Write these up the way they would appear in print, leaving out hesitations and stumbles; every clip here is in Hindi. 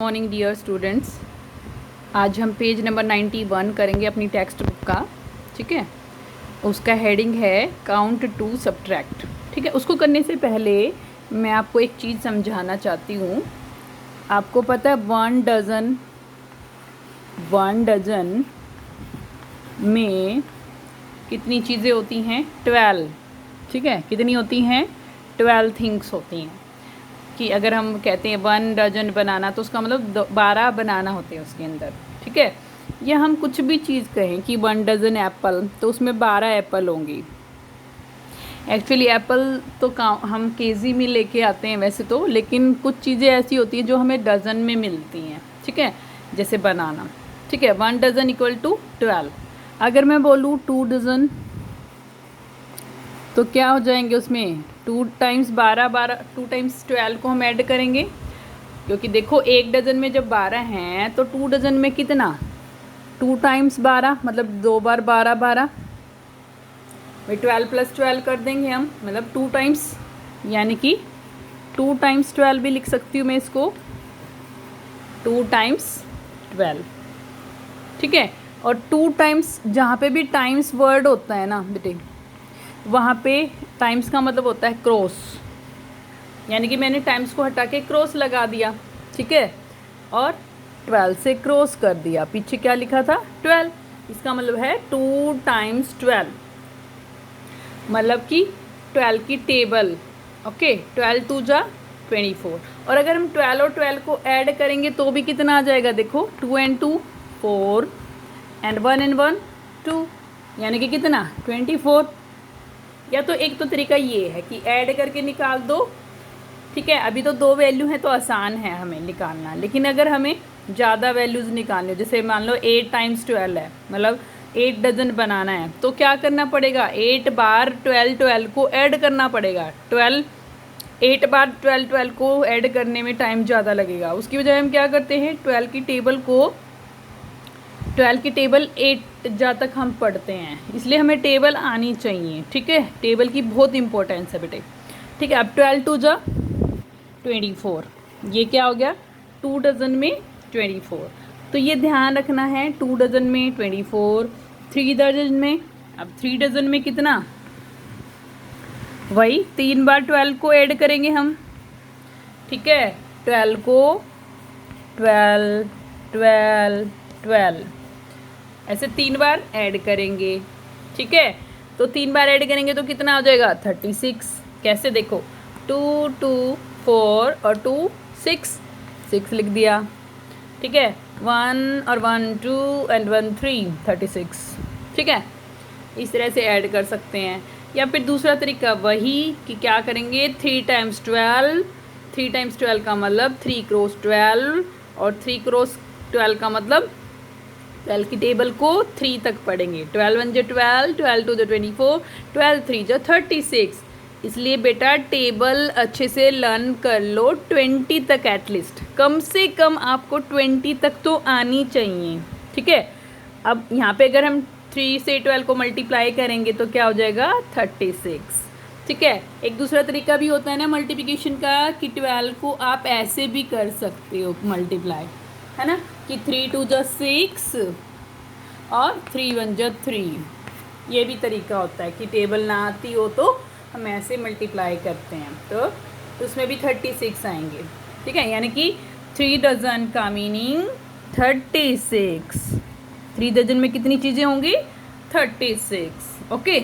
Morning dear students. आज हम पेज नंबर 91 करेंगे अपनी टेक्स्ट बुक का। ठीक है, उसका हेडिंग है काउंट टू सब्ट्रैक्ट। ठीक है, उसको करने से पहले मैं आपको एक चीज़ समझाना चाहती हूँ। आपको पता है वन डजन में कितनी चीज़ें होती हैं? 12। ठीक है, कितनी होती हैं? 12 थिंग्स होती हैं। कि अगर हम कहते हैं 1 डजन बनाना तो उसका मतलब 12 बनाना होते हैं उसके अंदर। ठीक है, या हम कुछ भी चीज़ कहें कि 1 डजन एप्पल, तो उसमें 12 एप्पल होंगी। एक्चुअली एप्पल तो हम केजी में लेके आते हैं वैसे तो, लेकिन कुछ चीज़ें ऐसी होती हैं जो हमें डजन में मिलती हैं। ठीक है, जैसे बनाना। ठीक है, 1 डजन इक्वल टू 12। अगर मैं बोलूँ 2 डजन तो क्या हो जाएंगे उसमें? 2 टाइम्स 12 2 टाइम्स 12 को हम ऐड करेंगे, क्योंकि देखो 1 डजन में जब 12 हैं तो 2 डजन में कितना? 2 टाइम्स 12 मतलब 2 बार 12 12। भाई 12 प्लस 12 कर देंगे हम, मतलब 2 टाइम्स, यानी कि 2 टाइम्स 12 भी लिख सकती हूँ मैं इसको, 2 टाइम्स 12। ठीक है, और 2 टाइम्स जहाँ पे भी टाइम्स वर्ड होता है ना बेटे, वहाँ पे टाइम्स का मतलब होता है क्रॉस, यानी कि मैंने टाइम्स को हटा के क्रॉस लगा दिया। ठीक है, और 12 से क्रॉस कर दिया, पीछे क्या लिखा था? 12। इसका मतलब है 2 टाइम्स 12, मतलब कि 12 की टेबल। ओके, 12 2 जा 24। और अगर हम 12 और 12 को ऐड करेंगे तो भी कितना आ जाएगा? देखो 2 and 2 4 and 1 and 1 2, यानी कि कितना? 24। या तो एक तो तरीका ये है कि ऐड करके निकाल दो। ठीक है, अभी तो 2 वैल्यू है तो आसान है हमें निकालना, लेकिन अगर हमें ज़्यादा वैल्यूज़ निकालनी हो, जैसे मान लो 8 टाइम्स 12 है, मतलब 8 डजन बनाना है, तो क्या करना पड़ेगा? 8 बार 12 को ऐड करना पड़ेगा। 8 बार 12 को ऐड करने में टाइम ज़्यादा लगेगा। उसकी बजाय हम क्या करते हैं? 12 की टेबल 8 जा तक हम पढ़ते हैं, इसलिए हमें टेबल आनी चाहिए। ठीक है, टेबल की बहुत इंपॉर्टेंस है बेटे। ठीक है, अब 12 2 जा 24, ये क्या हो गया? 2 डजन में 24। तो ये ध्यान रखना है, 2 डजन में 24, 3 डजन में, अब 3 डजन में कितना? वही 3 बार 12 को ऐड करेंगे हम। ठीक है, 12 को 12 12 12 ऐसे 3 बार ऐड करेंगे। ठीक है, तो 3 बार ऐड करेंगे तो कितना हो जाएगा? 36। कैसे? देखो 2 2 4 और 2 6 लिख दिया। ठीक है, 1 और 1 2 and 1 3 36। ठीक है, इस तरह से ऐड कर सकते हैं। या फिर दूसरा तरीका वही कि क्या करेंगे? 3 टाइम्स 12, 3 टाइम्स 12 का मतलब 3 क्रॉस 12, और 3 क्रॉस 12 का मतलब 12 की टेबल को 3 तक पढ़ेंगे। 12 1 जो 12, 12 2 जो 24, 12 3 जो 36। इसलिए बेटा टेबल अच्छे से लर्न कर लो 20 तक, एटलीस्ट कम से कम आपको 20 तक तो आनी चाहिए। ठीक है, अब यहाँ पे अगर हम 3 से 12 को मल्टीप्लाई करेंगे तो क्या हो जाएगा? 36। ठीक है, एक दूसरा तरीका भी होता है ना मल्टीप्लिकेशन का, कि 12 को आप ऐसे भी कर सकते हो मल्टीप्लाई, है ना, कि 3 2 जो 6 और 3 1 जो 3। ये भी तरीका होता है कि टेबल ना आती हो तो हम ऐसे मल्टीप्लाई करते हैं, तो उसमें भी 36 आएंगे। ठीक है, यानी कि 3 डजन का मीनिंग 36। 3 डजन में कितनी चीज़ें होंगी? 36। ओके,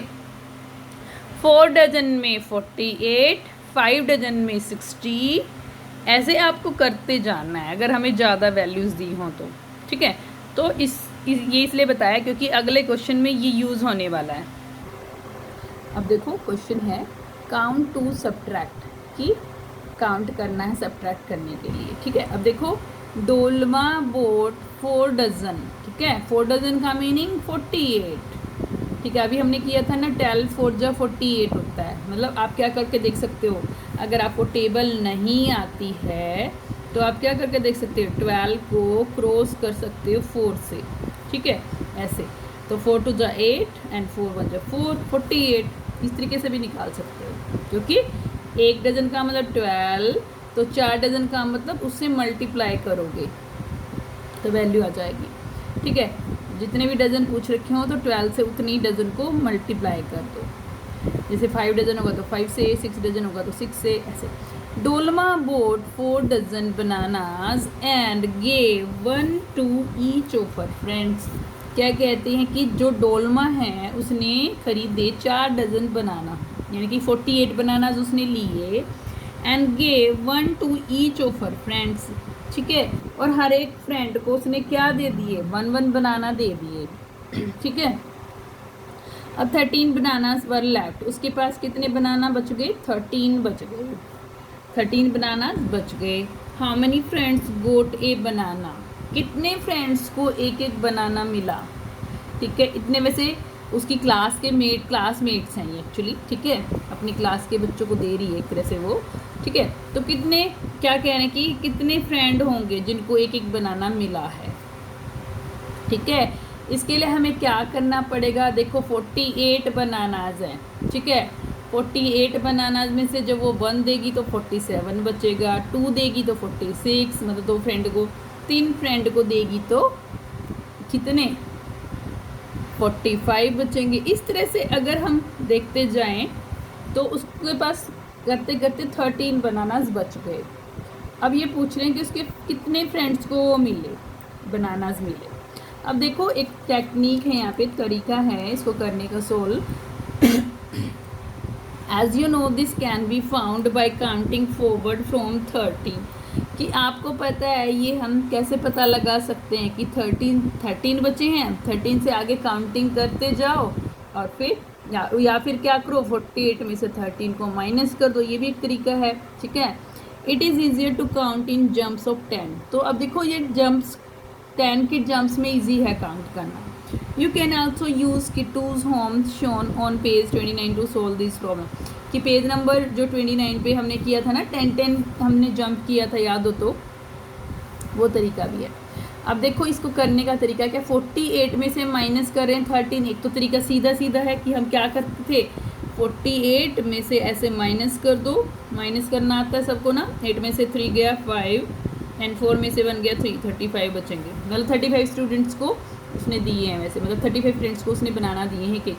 4 डजन में 48, 5 डजन में 60। ऐसे आपको करते जाना है अगर हमें ज़्यादा वैल्यूज़ दी हों तो। ठीक है, तो ये इसलिए बताया क्योंकि अगले क्वेश्चन में ये यूज़ होने वाला है। अब देखो क्वेश्चन है काउंट टू सब्ट्रैक्ट, कि काउंट करना है सब्ट्रैक्ट करने के लिए। ठीक है, अब देखो डोलमा बोट 4 डजन। ठीक है, 4 डजन का मीनिंग 48। ठीक है, अभी हमने किया था ना 12 4 जा 48 होता है। मतलब आप क्या करके देख सकते हो, अगर आपको टेबल नहीं आती है तो आप क्या करके देख सकते हो? 12 को क्रॉस कर सकते हो 4 से। ठीक है, ऐसे तो 4 2 जा 8 एंड 4 1 जा 4, 48। इस तरीके से भी निकाल सकते हो, क्योंकि 1 डजन का मतलब 12, तो 4 डजन का मतलब उससे मल्टीप्लाई करोगे तो वैल्यू आ जाएगी। ठीक है, जितने भी डजन पूछ रखे हो तो 12 से उतनी डजन को मल्टीप्लाई कर दो। जैसे 5 डजन होगा तो 5 से, 6 डजन होगा तो 6 से, ऐसे। Dolma bought 4 dozen bananas and gave 1 to each of her friends। क्या कहते हैं कि जो डोलमा है उसने खरीदे 4 डजन बनाना, यानी कि 48 बनानाज उसने लिए, and gave 1 to each of her friends। ठीक है, और हर एक फ्रेंड को उसने क्या दे दिए, 1 बनाना दे दिए। ठीक है, अब 13 बनानास वर लेफ्ट, उसके पास कितने बनाना बच गए, 13 बच गए, 13 बनानास बच गए। हाउ मेनी फ्रेंड्स गोट ए बनाना, कितने फ्रेंड्स को एक एक बनाना मिला। ठीक है, इतने वैसे उसकी क्लासमेट्स हैं ये एक्चुअली। ठीक है, अपनी क्लास के बच्चों को दे रही है एक तरह से वो। ठीक है, तो कितने, क्या कह रहे हैं कि कितने फ्रेंड होंगे जिनको एक एक बनाना मिला है। ठीक है, इसके लिए हमें क्या करना पड़ेगा, देखो 48 बनानाज हैं। ठीक है, 48 बनानाज में से जब वो 1 देगी तो 47 बचेगा, 2 देगी तो 46, मतलब 2 फ्रेंड को, 3 फ्रेंड को देगी तो कितने, 45 बचेंगे। इस तरह से अगर हम देखते जाएं तो उसके पास करते करते 13 बनानाज बच गए। अब ये पूछ रहे हैं कि उसके कितने फ्रेंड्स को मिले, बनानाज मिले। अब देखो एक टेक्निक है यहाँ पे, तरीका है इसको करने का solve. As you know this can be found by counting forward from 13। कि आपको पता है ये हम कैसे पता लगा सकते हैं कि 13 बचे हैं, 13 से आगे काउंटिंग करते जाओ और फिर या फिर क्या करो, 48 में से 13 को माइनस कर दो, ये भी एक तरीका है। ठीक है, it is easier to count in jumps of 10। तो अब देखो ये जंप्स 10 के जंप्स में इजी है काउंट करना। यू कैन आल्सो यूज़ किटूज home shown on page 29 to solve this problem. कि पेज नंबर जो 29 पे हमने किया था ना, 10 हमने जंप किया था, याद हो तो, वो तरीका भी है। अब देखो इसको करने का तरीका क्या, 48 में से माइनस कर रहे हैं 13। एक तो तरीका सीधा सीधा है कि हम क्या करते थे, 48 में से ऐसे माइनस कर दो, माइनस करना आता है सबको ना। 8 में से 3 गया 5 एंड 4 में से 1 गया 3, 35 बचेंगे। मतलब 35 स्टूडेंट्स को उसने दिए हैं वैसे, मतलब 35 फ्रेंड्स को उसने बनाना दिए हैं केक।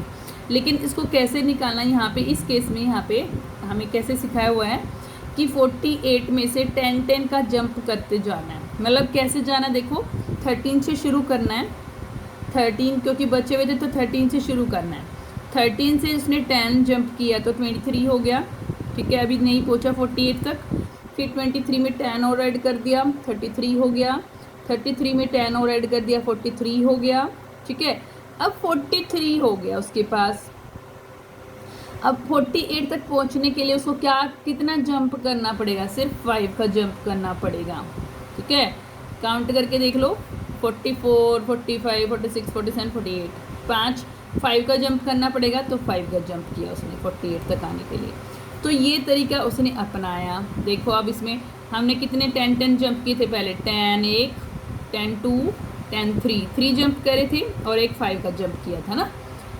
लेकिन इसको कैसे निकालना, यहाँ पे इस केस में यहाँ पे हमें कैसे सिखाया हुआ है कि 48 में से 10 का जंप करते जाना है। मतलब कैसे जाना, देखो 13 से शुरू करना है, 13 क्योंकि बचे हुए थे तो 13 से शुरू करना है। 13 से उसने 10 जंप किया तो 23 हो गया। ठीक है, अभी नहीं पहुँचा 48 तक। फिर 23 में 10 और ऐड कर दिया, 33 हो गया। 33 में 10 और ऐड कर दिया, 43 हो गया। ठीक है, अब 43 हो गया उसके पास। अब 48 तक पहुंचने के लिए उसको क्या, कितना जंप करना पड़ेगा, सिर्फ 5 का जंप करना पड़ेगा। ठीक है, काउंट करके देख लो, 44, 45, 46, 47, 48, 5 का जंप करना पड़ेगा। तो 5 का जंप किया उसने 48 तक आने के लिए। तो ये तरीका उसने अपनाया। देखो अब इसमें हमने कितने 10 जंप किए थे पहले, 10 1, 10 2, 10 3 जंप करे थे और एक 5 का जंप किया था ना।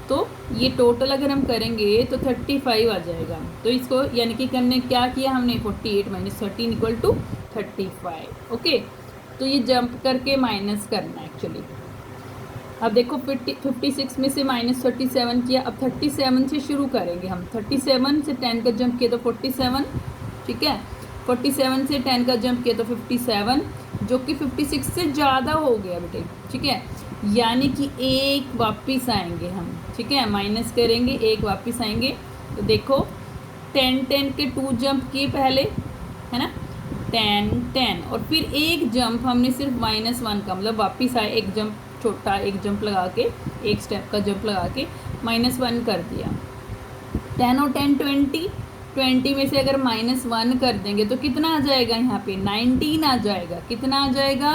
तो ये टोटल अगर हम करेंगे तो 35 आ जाएगा। तो इसको यानी कि करने क्या किया हमने, 48 - 13 इक्वल टू 35। ओके, तो ये जंप करके माइनस करना है एक्चुअली। अब देखो 56 में से -37 किया। अब 37 से शुरू करेंगे हम, 37 से 10 का जंप किया तो 47। ठीक है, 47 से 10 का जंप किया तो 57, जो कि 56 से ज़्यादा हो गया बेटे। ठीक है, यानी कि एक वापस आएंगे हम। ठीक है, माइनस करेंगे, एक वापस आएंगे। तो देखो 10 के 2 जंप किए पहले, है ना, 10 और फिर एक जंप हमने सिर्फ -1 का, मतलब वापस आए, एक जंप छोटा, एक जंप लगा के, एक स्टेप का जंप लगा के -1 कर दिया। 10 और 10 20 में से अगर -1 कर देंगे तो कितना आ जाएगा, यहाँ पे 19 आ जाएगा। कितना आ जाएगा,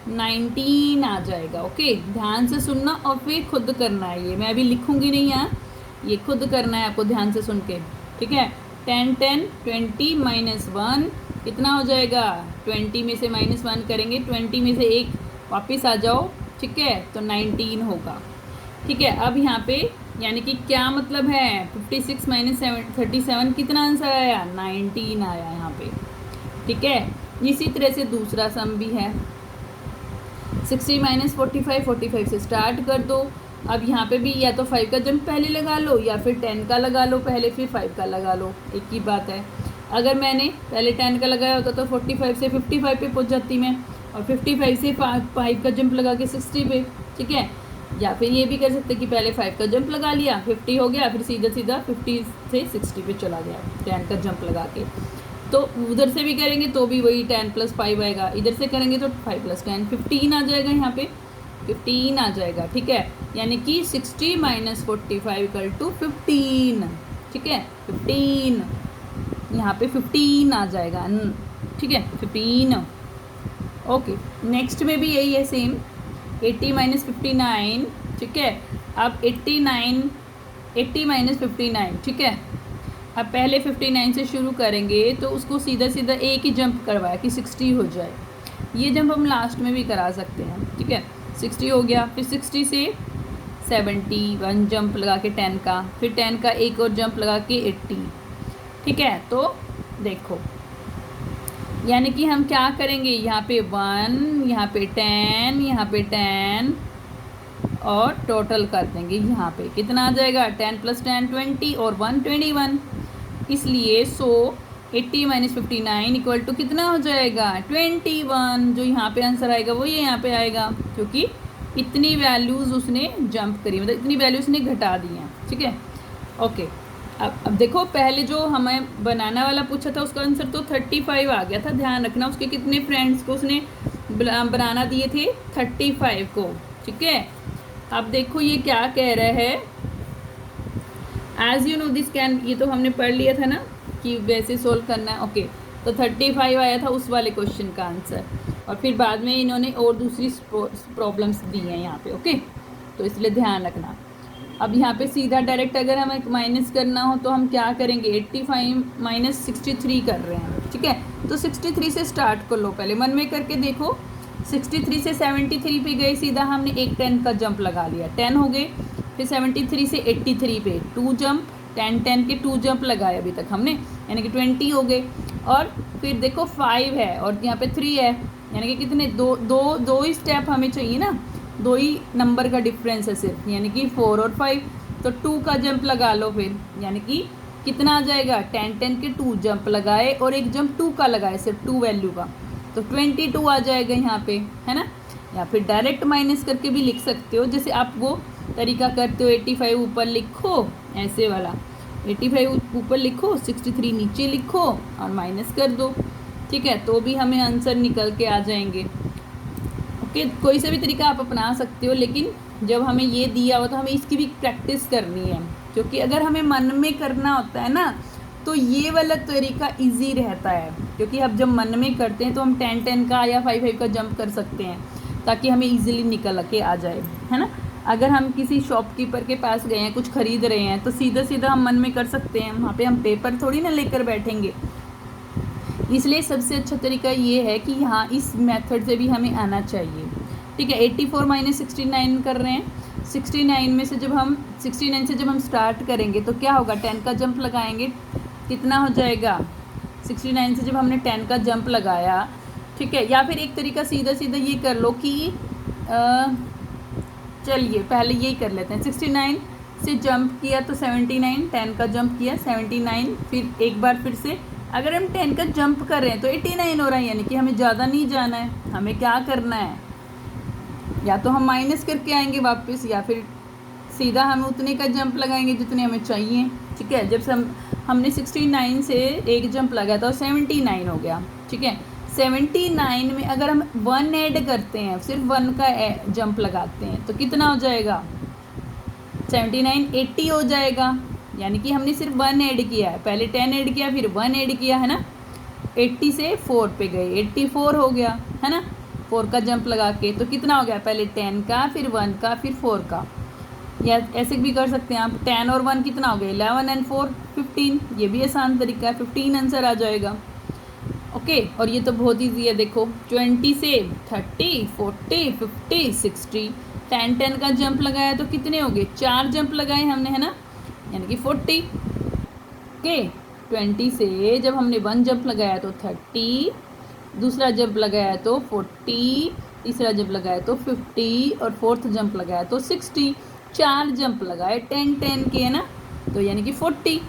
19 आ जाएगा। ओके, ध्यान से सुनना और फिर खुद करना है। ये मैं अभी लिखूंगी नहीं यहाँ, ये खुद करना है आपको ध्यान से सुन के। ठीक है, 10 10 20 -1 कितना हो जाएगा, 20 में से -1 करेंगे, 20 में से एक वापस आ जाओ। ठीक है, तो 19 होगा। ठीक है, अब यहाँ पे यानी कि क्या मतलब है, 56 - 37 कितना आंसर आया, 19 आया यहाँ पे। ठीक है। इसी तरह से दूसरा सम भी है, 60 माइनस 45, 45 से स्टार्ट कर दो। अब यहाँ पे भी या तो 5 का जंप पहले लगा लो या फिर 10 का लगा लो पहले, फिर 5 का लगा लो, एक ही बात है। अगर मैंने पहले 10 का लगाया होता तो 45 से 55 पे पहुँच जाती मैं, और 55 से 5 का जंप लगा के 60 पे, ठीक है। या फिर ये भी कर सकते कि पहले 5 का जंप लगा लिया, 50 हो गया, फिर सीधा सीधा 50 से 60 पे चला गया 10 का जंप लगा के। तो उधर से भी करेंगे तो भी वही 10 + 5 आएगा, इधर से करेंगे तो 5 + 10 15 आ जाएगा, यहाँ पे 15 आ जाएगा, ठीक है। यानी कि 60 माइनस 45 = 15, ठीक है। 15 यहाँ पे 15 आ जाएगा, ठीक है, 15। ओके, नेक्स्ट में भी यही है सेम, 80 माइनस 59, ठीक है। अब 80 माइनस 59, ठीक है। अब पहले 59 से शुरू करेंगे तो उसको सीधा सीधा एक ही जंप करवाया कि 60 हो जाए। ये जंप हम लास्ट में भी करा सकते हैं, ठीक है। 60 हो गया, फिर 60 से 71 जंप लगा के 10 का, फिर 10 का एक और जंप लगा के 80, ठीक है। तो देखो, यानी कि हम क्या करेंगे, यहाँ पे 1, यहाँ पे 10, यहाँ पे 10 और टोटल कर देंगे। यहाँ पे कितना आ जाएगा, 10 + 10 20 और 1 21। इसलिए 80 माइनस 59 = कितना हो जाएगा, 21। जो यहाँ पे आंसर आएगा वो ये यहाँ पे आएगा, क्योंकि इतनी वैल्यूज़ उसने जंप करी, मतलब इतनी वैल्यूज़ उसने घटा दी हैं, ठीक है। ओके, अब देखो, पहले जो हमें बनाना वाला पूछा था उसका आंसर तो 35 आ गया था। ध्यान रखना उसके कितने फ्रेंड्स को उसने बनाना दिए थे, 35 को, ठीक है। अब देखो ये क्या कह रहा है, as you know this can, ये तो हमने पढ़ लिया था ना कि वैसे सोल्व करना है। ओके, तो 35 आया था उस वाले क्वेश्चन का आंसर, और फिर बाद में इन्होंने और दूसरी प्रॉब्लम्स दी हैं यहाँ पे। ओके, तो इसलिए ध्यान रखना। अब यहाँ पे सीधा डायरेक्ट अगर हमें माइनस करना हो तो हम क्या करेंगे, 85 माइनस 63 कर रहे हैं, ठीक है। तो 63 से स्टार्ट कर लो, पहले मन में करके देखो। 63 से 73 पे गए, सीधा हमने एक 10 का जंप लगा लिया, 10 हो गए। फिर 73 से 83 पे 2 जंप, 10 के 2 जंप लगाए अभी तक हमने, यानी कि 20 हो गए। और फिर देखो 5 है और यहाँ पे 3 है, यानी कि कितने, दो ही स्टेप हमें चाहिए ना, 2 ही नंबर का डिफरेंस है सिर्फ, यानी कि 4 और 5। तो 2 का जंप लगा लो फिर, यानी कि कितना आ जाएगा, 10 के 2 जंप लगाए और एक जंप 2 का लगाए, सिर्फ 2 वैल्यू का, तो 22 आ जाएगा यहाँ पे, है ना। या फिर डायरेक्ट माइनस करके भी लिख सकते हो, जैसे आप वो तरीका करते हो, 85 ऊपर लिखो, ऐसे वाला 85 ऊपर लिखो, 63 नीचे लिखो और माइनस कर दो, ठीक है। तो भी हमें आंसर निकल के आ जाएंगे। ओके, कोई सा भी तरीका आप अपना सकते हो, लेकिन जब हमें ये दिया हो तो हमें इसकी भी प्रैक्टिस करनी है, क्योंकि अगर हमें मन में करना होता है ना तो ये वाला तरीका इजी रहता है, क्योंकि अब जब मन में करते हैं तो हम 10 का या 5 का जंप कर सकते हैं, ताकि हमें इजीली निकल के आ जाए, है ना। अगर हम किसी शॉपकीपर के पास गए हैं, कुछ खरीद रहे हैं, तो सीधा सीधा हम मन में कर सकते हैं, वहाँ पे हम पेपर थोड़ी ना लेकर बैठेंगे। इसलिए सबसे अच्छा तरीका ये है कि हाँ, इस मेथड से भी हमें आना चाहिए, ठीक है। 84 माइनस 69 कर रहे हैं, 69 से जब हम स्टार्ट करेंगे तो क्या होगा, 10 का जंप लगाएंगे, कितना हो जाएगा, 69 से जब हमने 10 का जंप लगाया, ठीक है। या फिर एक तरीका सीधा सीधा ये कर लो कि चलिए पहले यही कर लेते हैं, 69 से जंप किया तो 79, 10 का जंप किया 79, फिर एक बार फिर से अगर हम 10 का जंप कर रहे हैं तो 89 हो रहा है, यानी कि हमें ज़्यादा नहीं जाना है। हमें क्या करना है, या तो हम माइनस करके आएंगे वापस, या फिर सीधा हम उतने का जंप लगाएंगे जितने हमें चाहिए, ठीक है। जब हमने 69 से एक जंप लगाया तो 79 हो गया, ठीक है। 79 में अगर हम 1 ऐड करते हैं, सिर्फ 1 का जंप लगाते हैं, तो कितना हो जाएगा, 79 80 हो जाएगा, यानी कि हमने सिर्फ 1 ऐड किया है, पहले 10 ऐड किया फिर 1 ऐड किया, है ना। 80 से 4 पे गए, 84 हो गया, है ना, 4 का जंप लगा के। तो कितना हो गया, पहले 10 का, फिर 1 का, फिर 4 का। या ऐसे भी कर सकते हैं आप, 10 और 1 कितना हो गया, 11 और 4 15, ये भी आसान तरीका है, 15 आंसर आ जाएगा। ओके, और ये तो बहुत ईजी है, देखो 20 से 30 40 50 60, 10 का जंप लगाया तो कितने हो गए, 4 जंप लगाए हमने, है ना, यानी कि 40। ओके, 20 से जब हमने 1 जंप लगाया तो 30, दूसरा जंप लगाया तो 40, तीसरा जंप लगाया तो 50 और फोर्थ जंप लगाया तो 60। 4 जंप लगाए 10 के, है ना, तो यानी कि 40।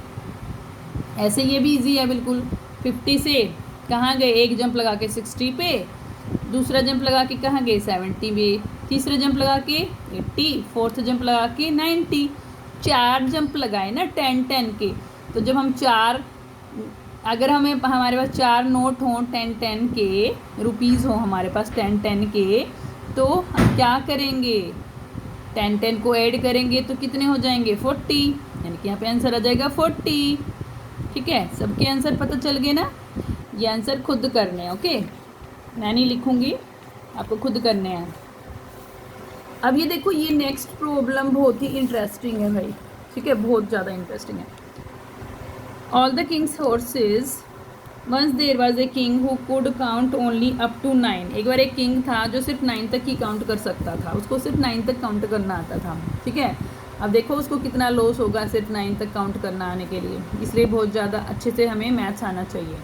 ऐसे ये भी इजी है बिल्कुल। 50 से कहाँ गए, एक जंप लगा के 60 पे, दूसरा जंप लगा के कहाँ गए 70 पे, तीसरा जंप लगा के 80, फोर्थ जंप लगा के 90। 4 जंप लगाए ना 10 के। तो जब हम अगर हमारे पास 4 नोट हों 10 के, रुपीज़ हो हमारे पास 10 के, तो हम क्या करेंगे, 10 को ऐड करेंगे तो कितने हो जाएंगे 40, यानी कि यहाँ पे आंसर आ जाएगा 40। ठीक है, सबके आंसर पता चल गए ना। ये आंसर खुद करने हैं, ओके, मैं नहीं लिखूंगी, आपको खुद करने हैं। अब ये देखो, ये नेक्स्ट प्रॉब्लम बहुत ही इंटरेस्टिंग है भाई, ठीक है, बहुत ज़्यादा इंटरेस्टिंग है। All the king's horses, once there was a king who could count only up to 9। एक बार एक किंग था जो सिर्फ 9 तक ही काउंट कर सकता था, उसको सिर्फ 9 तक काउंट करना आता था। ठीक है, अब देखो उसको कितना लॉस होगा सिर्फ 9 तक काउंट करना आने के लिए, इसलिए बहुत ज़्यादा अच्छे से हमें मैथ्स आना चाहिए।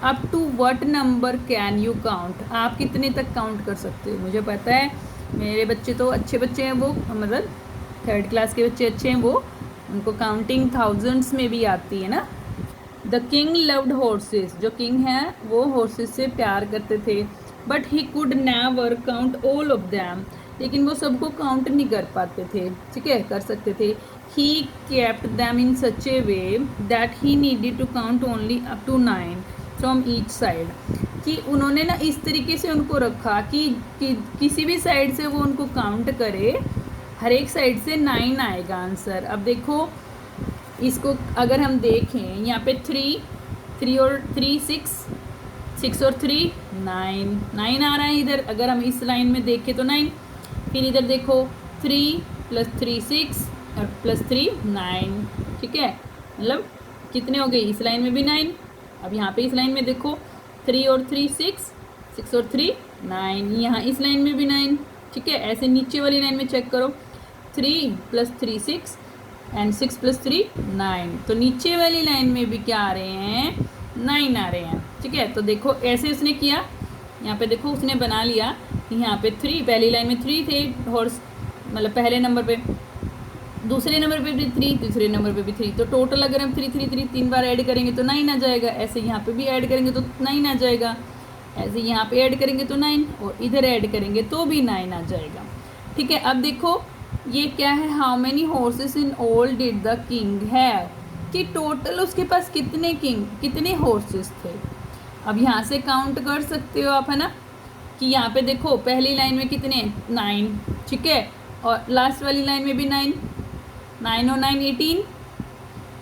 Up to what number can you count, आप कितने तक काउंट कर सकते हो। मुझे पता है मेरे बच्चे तो अच्छे बच्चे हैं, वो मतलब 3rd क्लास के बच्चे अच्छे हैं, वो उनको काउंटिंग थाउजेंड्स में भी आती है ना। द किंग लव्ड हॉर्सेस, जो किंग है वो हॉर्सेस से प्यार करते थे, but he could never count all of them, लेकिन वो सबको काउंट नहीं कर पाते थे। ठीक है, कर सकते थे। He kept them in such a way that he needed to count only up to 9 from each side, कि उन्होंने ना इस तरीके से उनको रखा कि किसी भी साइड से वो उनको काउंट करे, हर एक साइड से 9 आएगा आंसर। अब देखो इसको अगर हम देखें, यहाँ पे 3 और 3 6 और 3 9 आ रहा है इधर। अगर हम इस लाइन में देखें तो 9, फिर इधर देखो 3 + 3 6 और +3 9। ठीक है, मतलब कितने हो गए, इस लाइन में भी 9। अब यहाँ पे इस लाइन में देखो 3 और 3 6 और 3 9, यहाँ इस लाइन में भी 9। ठीक है, ऐसे नीचे वाली लाइन में चेक करो, 3 + 3 6 एंड 6 + 3 9, तो नीचे वाली लाइन में भी क्या आ रहे हैं 9 आ रहे हैं। ठीक है, तो देखो ऐसे उसने किया, यहाँ पे देखो उसने बना लिया कि यहाँ पे 3, पहली लाइन में 3 थे हॉर्स, मतलब पहले नंबर पे, दूसरे नंबर पे भी 3, तीसरे नंबर पे भी 3, तो टोटल अगर हम 3 3 3 3 बार ऐड करेंगे तो 9 आ जाएगा। ऐसे यहाँ पे भी ऐड करेंगे तो 9 आ जाएगा, ऐसे यहाँ पे ऐड करेंगे तो 9, और इधर ऐड करेंगे तो भी 9 आ जाएगा। ठीक है, अब देखो ये क्या है, how many horses in all did the king have, कि टोटल उसके पास कितने हॉर्सेस थे। अब यहाँ से काउंट कर सकते हो आप, है ना, कि यहाँ पे देखो पहली लाइन में कितने 9, ठीक है, और लास्ट वाली लाइन में भी 9, 9 और 9 18,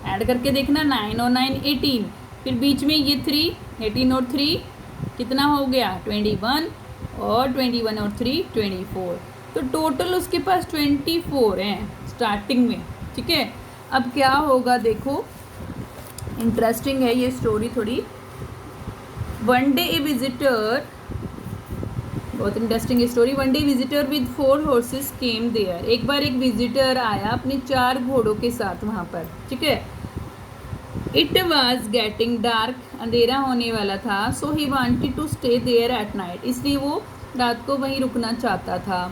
ऐड करके देखना 9 और 9 18, फिर बीच में ये 3, 18 और 3 कितना हो गया 21, और 21 और 3 24, तो टोटल उसके पास 24 हैं स्टार्टिंग में। ठीक है, अब क्या होगा देखो, इंटरेस्टिंग है ये स्टोरी थोड़ी। वन डे ए विजिटर, बहुत interesting story. One day visitor with 4 horses came there, एक बार एक विजिटर आया अपने 4 घोड़ों के साथ वहाँ पर। ठीक है, इट वॉज गेटिंग डार्क, अंधेरा होने वाला था। So he wanted to stay there at night, इसलिए वो रात को वहीं रुकना चाहता था।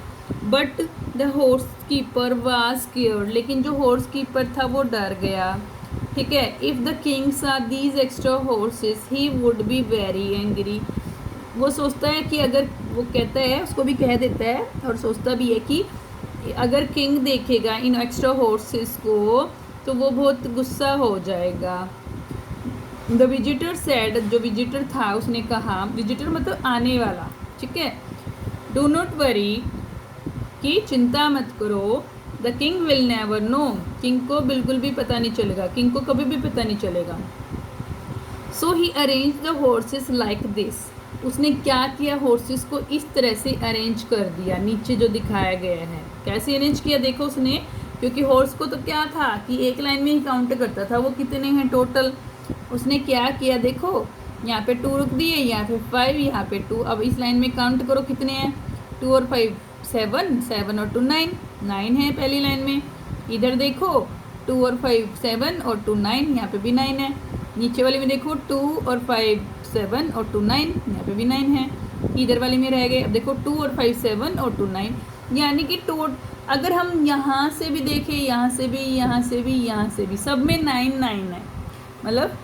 But the horse keeper was scared, लेकिन जो हॉर्स कीपर था वो डर गया। ठीक है, इफ़ द किंग सा these extra horses he would be very angry, वो सोचता है कि अगर वो कहता है, उसको भी कह देता है और सोचता भी है कि अगर किंग देखेगा इन एक्स्ट्रा हॉर्सेस को तो वो बहुत गुस्सा हो जाएगा। द विजिटर सेड, जो विजिटर था उसने कहा, विजिटर मतलब आने वाला। ठीक है, डू नॉट वरी, कि चिंता मत करो, the king will never know, king को बिल्कुल भी पता नहीं चलेगा, किंग को कभी भी पता नहीं चलेगा। So he arrange the horses like this, उसने क्या किया, हॉर्सेस को इस तरह से अरेंज कर दिया, नीचे जो दिखाया गया है। कैसे अरेंज किया देखो उसने, क्योंकि हॉर्स को तो क्या था कि एक लाइन में ही काउंट करता था वो कितने हैं टोटल। उसने क्या किया देखो, यहाँ पे 2 रुक दिए, यहाँ पे 5, यहाँ पे 2। अब इस लाइन में काउंट करो कितने हैं, 2 और 5 7, 7 और 2 9, 9 है पहली लाइन में। इधर देखो 2 और 5 7 और 2 9, यहाँ पे भी 9 है। नीचे वाले में देखो 2 और 5 7 और 2 9, यहाँ पे भी 9 है। इधर वाले में रह गए, अब देखो 2 और 5 7 और 2 9, यानी कि अगर हम यहाँ से भी देखें, यहाँ से भी, यहाँ से भी, यहाँ से भी, सब में 9 9 है। मतलब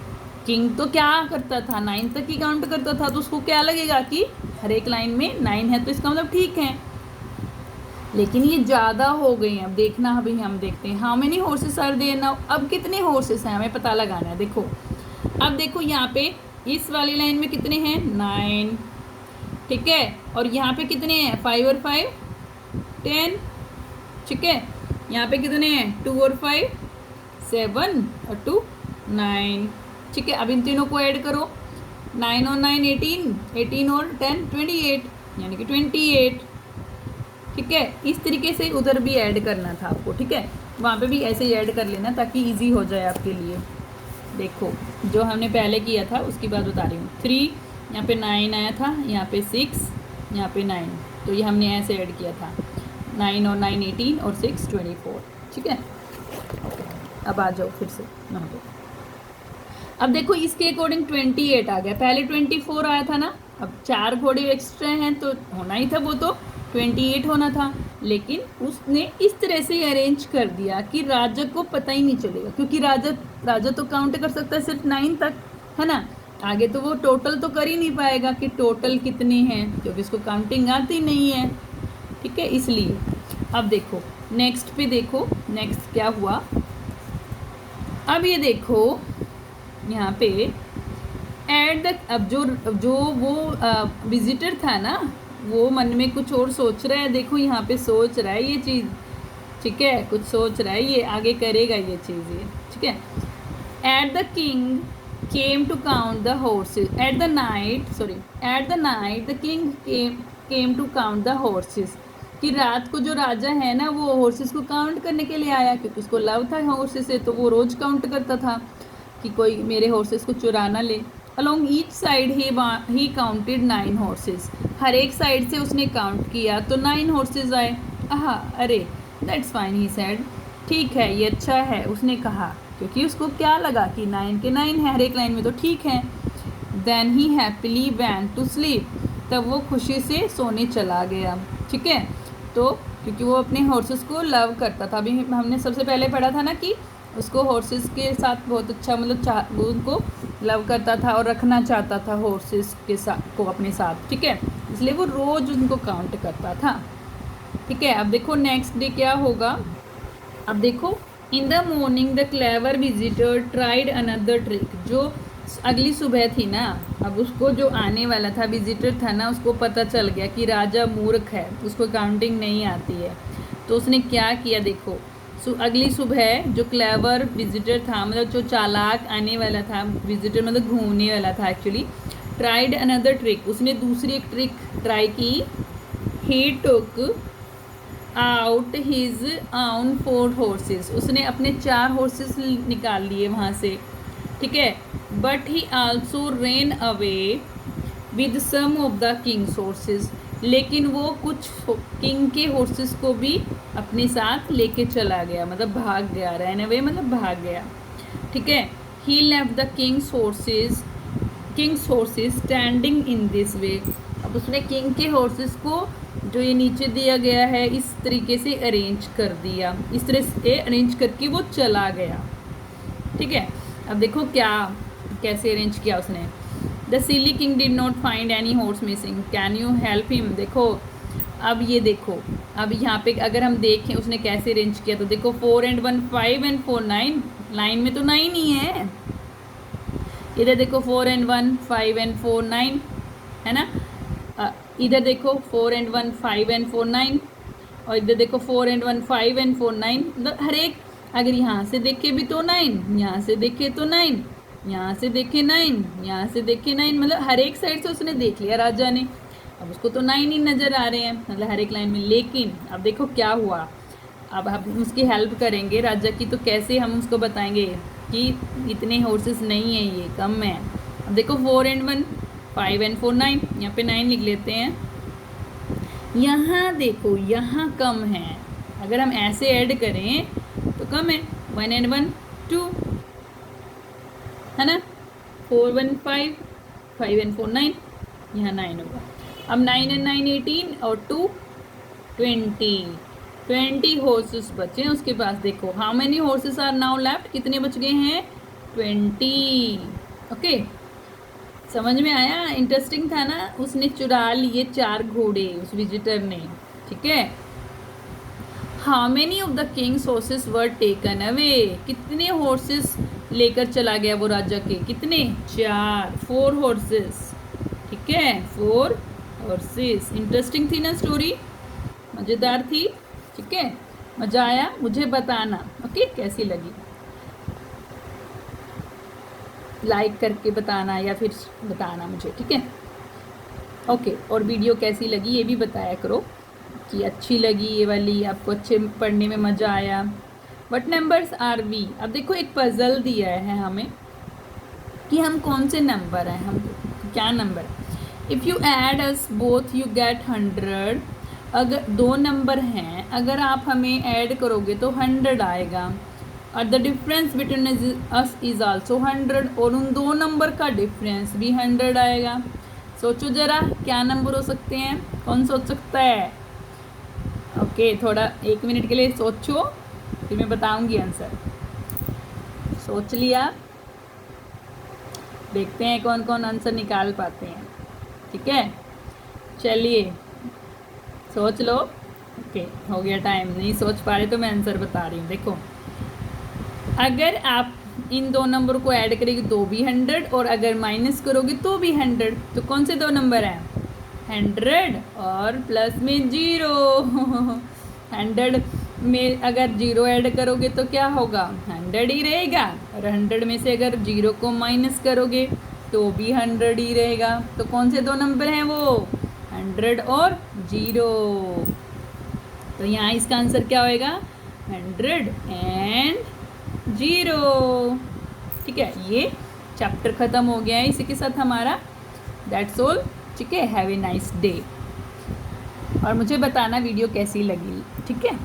किंग तो क्या करता था, 9 तक ही काउंट करता था, तो उसको क्या लगेगा कि हर एक लाइन में 9 है, तो इसका मतलब ठीक है। लेकिन ये ज़्यादा हो गई हैं। अब देखना, अभी हम देखते हैं how many horses are there now. अब कितने हॉर्सेस हैं हमें पता लगाना है। देखो अब देखो यहाँ पे इस वाली लाइन में कितने हैं, 9, ठीक है। और यहाँ पे कितने हैं, 5 और 5 10, ठीक है। यहाँ पे कितने हैं, 2 और 5 7 और 2 9, ठीक है। अब इन तीनों को ऐड करो, 9 और 9 18, 18 और 10 28, यानी कि 28, ठीक है। इस तरीके से उधर भी ऐड करना था आपको, ठीक है। वहाँ पे भी ऐसे ही ऐड कर लेना ताकि इजी हो जाए आपके लिए। देखो जो हमने पहले किया था उसकी बात बता रही हूँ। 3 यहाँ पे 9 आया था, यहाँ पे 6, यहाँ पे 9, तो ये हमने ऐसे ऐड किया था। 9 और 9 18 और 6 24, ठीक है। अब आ जाओ फिर से यहाँ पे। अब देखो इसके अकॉर्डिंग 28 आ गया, पहले 24 आया था ना। अब 4 घोड़े एक्स्ट्रा हैं तो होना ही था, वो तो 28 होना था। लेकिन उसने इस तरह से अरेंज कर दिया कि राजा को पता ही नहीं चलेगा, क्योंकि राजा तो काउंट कर सकता है सिर्फ 9 तक, है ना। आगे तो वो टोटल तो कर ही नहीं पाएगा कि टोटल कितने हैं, क्योंकि उसको काउंटिंग आती नहीं है, ठीक है, इसलिए। अब देखो नेक्स्ट पे, देखो नेक्स्ट क्या हुआ। अब ये देखो यहाँ पे एट द, अब जो वो विजिटर था ना, वो मन में कुछ और सोच रहा है। देखो यहाँ पे सोच रहा है ये चीज़, ठीक है, कुछ सोच रहा है, ये आगे करेगा ये चीज़, ये ठीक है। At the king came to count the horses at the night the king came to count the horses, कि रात को जो राजा है ना वो हॉर्सेस को काउंट करने के लिए आया, क्योंकि उसको लव था हॉर्सेस से, तो वो रोज़ काउंट करता था कि कोई मेरे हॉर्सेस को चुरा ना ले। Along each side he counted 9 horses, हर एक साइड से उसने काउंट किया तो 9 हॉर्सेस आए। आहा, अरे दैट्स फाइन ही सेड, ठीक है ये अच्छा है, उसने कहा, क्योंकि उसको क्या लगा कि 9 के 9 है हर एक लाइन में, तो ठीक है। Then he happily went to sleep, तब वो खुशी से सोने चला गया, ठीक है। तो क्योंकि वो अपने हॉर्सेस को लव करता था, अभी हमने सबसे पहले पढ़ा था ना कि उसको हॉर्सेस के साथ बहुत अच्छा, मतलब वो उनको लव करता था और रखना चाहता था हॉर्सेस के साथ को अपने साथ, ठीक है, इसलिए वो रोज़ उनको काउंट करता था, ठीक है। अब देखो नेक्स्ट डे क्या होगा। अब देखो in the morning the clever visitor tried another trick, जो अगली सुबह थी ना, अब उसको जो आने वाला था विजिटर था ना, उसको पता चल गया कि राजा मूर्ख है, उसको काउंटिंग नहीं आती है, तो उसने क्या किया। देखो अगली सुबह जो क्लेवर विजिटर था, मतलब जो चालाक आने वाला था विजिटर, मतलब घूमने वाला था एक्चुअली, ट्राइड अनदर ट्रिक, उसने दूसरी एक ट्रिक ट्राई की। He took out his own 4 horses, उसने अपने 4 हॉर्सेस निकाल लिए वहाँ से, ठीक है। But he also ran away with some of the king's horses, लेकिन वो कुछ किंग के हॉर्सेस को भी अपने साथ लेके चला गया, मतलब भाग गया, रैन अवे मतलब भाग गया, ठीक है। He left the king's horses standing in this way, अब उसने किंग के हॉर्सेस को जो ये नीचे दिया गया है इस तरीके से अरेंज कर दिया, इस तरह से अरेंज करके वो चला गया, ठीक है। अब देखो कैसे अरेंज किया उसने। The silly king did not find any horse missing, can you help him. देखो अब ये देखो, अब यहाँ पे अगर हम देखें उसने कैसे अरेंज किया, तो देखो 4 and 1 5 and 4 9, लाइन में तो 9 ही है। इधर देखो 4 and 1 5 and 4 9, है ना। इधर देखो 4 and 1 5 and 4 9, और इधर देखो 4 and 1 5 and 4 9, मतलब हर एक, अगर यहाँ से देखे भी तो 9, यहाँ से देखे तो 9, यहाँ से देखे 9, यहाँ से देखे 9, मतलब हर एक साइड से उसने देख लिया राजा ने। अब उसको तो 9 ही नज़र आ रहे हैं, मतलब हर एक लाइन में। लेकिन अब देखो क्या हुआ, अब हम उसकी हेल्प करेंगे राजा की, तो कैसे हम उसको बताएंगे कि इतने हॉर्सेस नहीं है, ये कम है। अब देखो 4 and 1 5 and 4 9, यहाँ पे 9 लिख लेते हैं। यहाँ देखो यहाँ कम है, अगर हम ऐसे ऐड करें तो कम है, 1 and 1 2, है ना। 4 1 5, 5 and 4 9, यहाँ 9 होगा। अब 9 and 9 18 और 2 20 हॉर्सेस बचे हैं उसके पास। देखो how many horses are now left, कितने बच गए हैं 20। ओके, समझ में आया? इंटरेस्टिंग था ना? उसने चुरा लिए 4 घोड़े उस विजिटर ने, ठीक है। How many of the king's horses were taken away, कितने हॉर्सेस लेकर चला गया वो राजा के, कितने 4, 4 हॉर्सेस, ठीक है 4 हॉर्सेस। इंटरेस्टिंग थी ना स्टोरी, मज़ेदार थी, ठीक है। मज़ा आया? मुझे बताना ओके कैसी लगी, लाइक करके बताना या फिर बताना मुझे, ठीक है ओके। और वीडियो कैसी लगी ये भी बताया करो कि अच्छी लगी ये वाली, आपको अच्छे पढ़ने में मज़ा आया। व्हाट नंबर्स आर वी, अब देखो एक पजल दिया है हमें कि हम कौन से नंबर हैं, हम क्या नंबर। If you add us both you get 100, अगर 2 नंबर हैं, अगर आप हमें ऐड करोगे तो 100 आएगा। और the difference between us is also 100, और उन 2 नंबर का डिफरेंस भी 100 आएगा। सोचो ज़रा क्या नंबर हो सकते हैं, कौन सोच सकता है? ओके, थोड़ा 1 मिनट के लिए सोचो, फिर मैं बताऊंगी आंसर। सोच लिया? देखते हैं कौन कौन आंसर निकाल पाते हैं, ठीक है। चलिए सोच लो। ओके, हो गया टाइम। नहीं सोच पा रहे तो मैं आंसर बता रही हूँ। देखो, अगर आप इन 2 नंबर को ऐड करेंगे तो भी 100, और अगर माइनस करोगे तो भी 100। तो कौन से 2 नंबर हैं? 100 और प्लस में 0। 100 में अगर 0 ऐड करोगे तो क्या होगा? 100 ही रहेगा, और 100 में से अगर 0 को माइनस करोगे तो भी 100 ही रहेगा। तो कौन से 2 नंबर हैं वो? 100 और 0। तो यहाँ इसका आंसर क्या होएगा? 100 एंड 0, ठीक है। ये चैप्टर ख़त्म हो गया है इसी के साथ हमारा। दैट्स ऑल, ठीक है। हैव ए नाइस डे, और मुझे बताना वीडियो कैसी लगी, ठीक है।